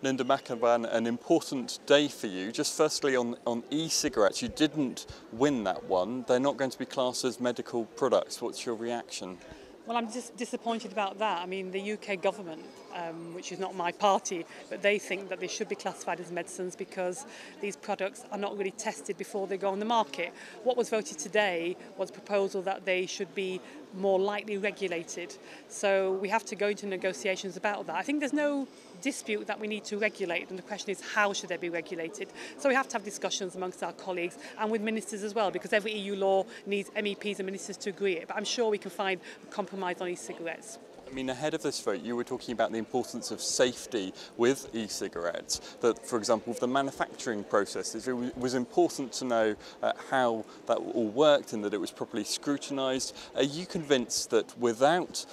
Linda McAvan, an important day for you. Just firstly on e-cigarettes, you didn't win that one. They're not going to be classed as medical products. What's your reaction? Well, I'm just disappointed about that. I mean, the UK government, which is not my party, but they think that they should be classified as medicines because these products are not really tested before they go on the market. What was voted today was a proposal that they should be more lightly regulated. So we have to go into negotiations about that. I think there's no dispute that we need to regulate, and the question is how should they be regulated. So we have to have discussions amongst our colleagues and with ministers as well, because every EU law needs MEPs and ministers to agree it. But I'm sure we can find a compromise on e-cigarettes. I mean, ahead of this vote, you were talking about the importance of safety with e-cigarettes, that, for example, with the manufacturing processes, it was important to know how that all worked and that it was properly scrutinised. Are you convinced that without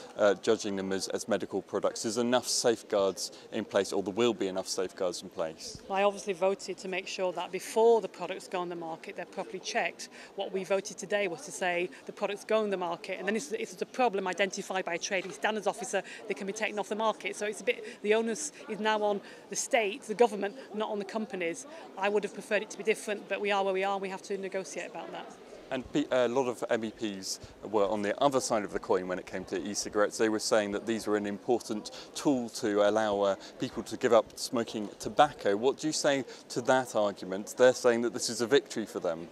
judging them as medical products, there's enough safeguards in place, or there will be enough safeguards in place? Well, I obviously voted to make sure that before the products go on the market, they're properly checked. What we voted today was to say the products go on the market, and then if it's a problem identified by a trading standards officer, they can be taken off the market. So it's a bit, the onus is now on the state, the government, not on the companies. I would have preferred it to be different, but we are where we are and we have to negotiate about that. And a lot of MEPs were on the other side of the coin when it came to e-cigarettes. They were saying that these were an important tool to allow people to give up smoking tobacco. What do you say to that argument? They're saying that this is a victory for them.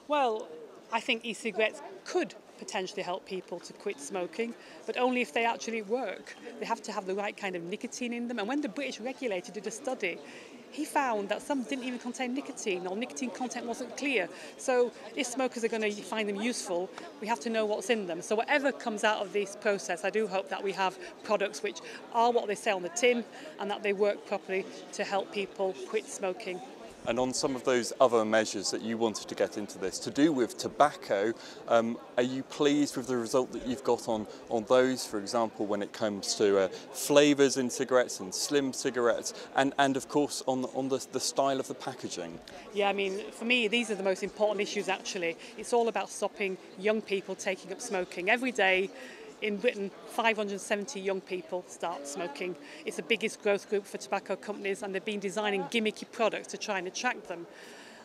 Well, I think e-cigarettes could potentially help people to quit smoking, but only if they actually work. They have to have the right kind of nicotine in them. And when the British regulator did a study, he found that some didn't even contain nicotine, or nicotine content wasn't clear. So if smokers are going to find them useful, we have to know what's in them. So whatever comes out of this process, I do hope that we have products which are what they say on the tin and that they work properly to help people quit smoking. And on some of those other measures that you wanted to get into this, to do with tobacco, are you pleased with the result that you've got on those, for example, when it comes to flavours in cigarettes and slim cigarettes, and of course on the style of the packaging? Yeah, I mean, for me, these are the most important issues actually. It's all about stopping young people taking up smoking. Every day, in Britain, 570 young people start smoking. It's the biggest growth group for tobacco companies, and they've been designing gimmicky products to try and attract them.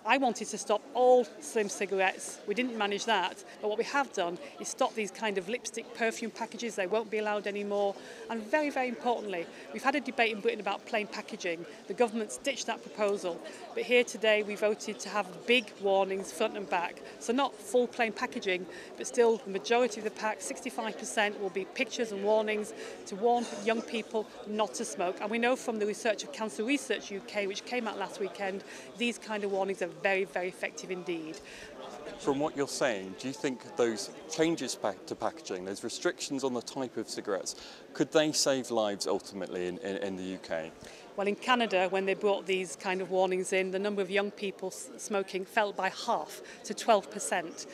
I wanted to stop all slim cigarettes. We didn't manage that, but what we have done is stop these kind of lipstick perfume packages. They won't be allowed anymore. And very, very importantly, we've had a debate in Britain about plain packaging. The government's ditched that proposal, but here today we voted to have big warnings front and back. So not full plain packaging, but still the majority of the pack, 65%, will be pictures and warnings to warn young people not to smoke. And we know from the research of Cancer Research UK, which came out last weekend, these kind of warnings are very, very effective indeed. From what you're saying, do you think those changes to packaging, those restrictions on the type of cigarettes, could they save lives ultimately in the UK? Well, in Canada, when they brought these kind of warnings in, the number of young people smoking fell by half to 12%.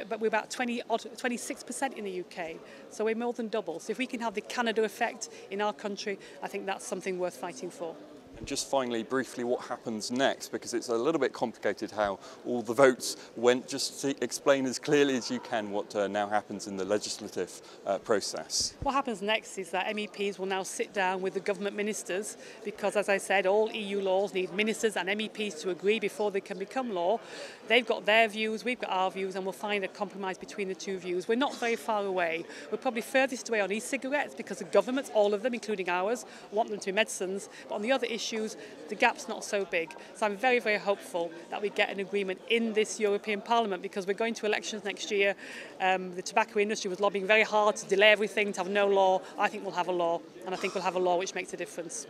But we're about 26% in the UK, so we're more than double. So if we can have the Canada effect in our country, I think that's something worth fighting for. And just finally, briefly, what happens next? Because it's a little bit complicated how all the votes went. Just to explain as clearly as you can what now happens in the legislative process. What happens next is that MEPs will now sit down with the government ministers, because, as I said, all EU laws need ministers and MEPs to agree before they can become law. They've got their views, we've got our views, and we'll find a compromise between the two views. We're not very far away. We're probably furthest away on e-cigarettes because the governments, all of them, including ours, want them to be medicines. But on the other issues, the gap's not so big. So I'm very, very hopeful that we get an agreement in this European Parliament, because we're going to elections next year. The tobacco industry was lobbying very hard to delay everything, to have no law. I think we'll have a law, and I think we'll have a law which makes a difference.